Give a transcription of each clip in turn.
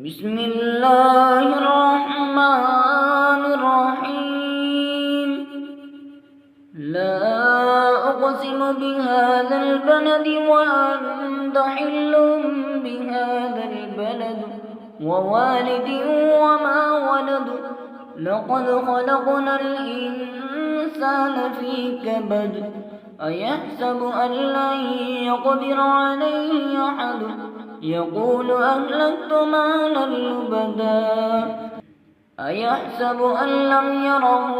بسم الله الرحمن الرحيم. لا أقسم بهذا البلد وأنت حل بهذا البلد ووالد وما ولد. لقد خلقنا الإنسان في كبد. أيحسب أن لن يقدر عليه أحد. يقول أهلكت مالا لبدا. أيحسب أن لم يره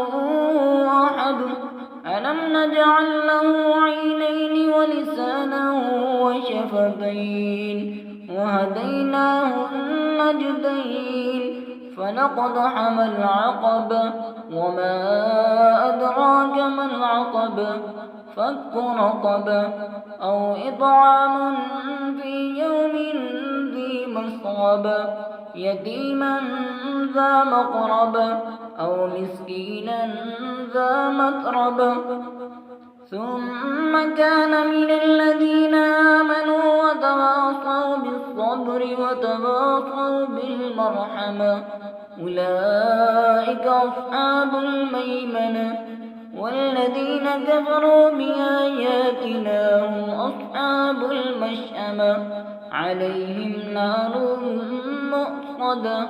أحد. ألم نجعل له عينين ولسانا وشفتين وهديناه النجدين. فلقتحم العقبة وما أدراك ما العقبة. فك رقبة أو إطعام في يوم ذي مسغبة. يتيما ذا مقربة أو مسكينا ذا متربة. ثم كان من الذين آمنوا وتواصوا بالصبر وتواصوا بالمرحمة. أولئك أصحاب الميمنة. والذين كفروا بآياتنا هم أصحاب المشأمة. عليهم نار مؤصدة.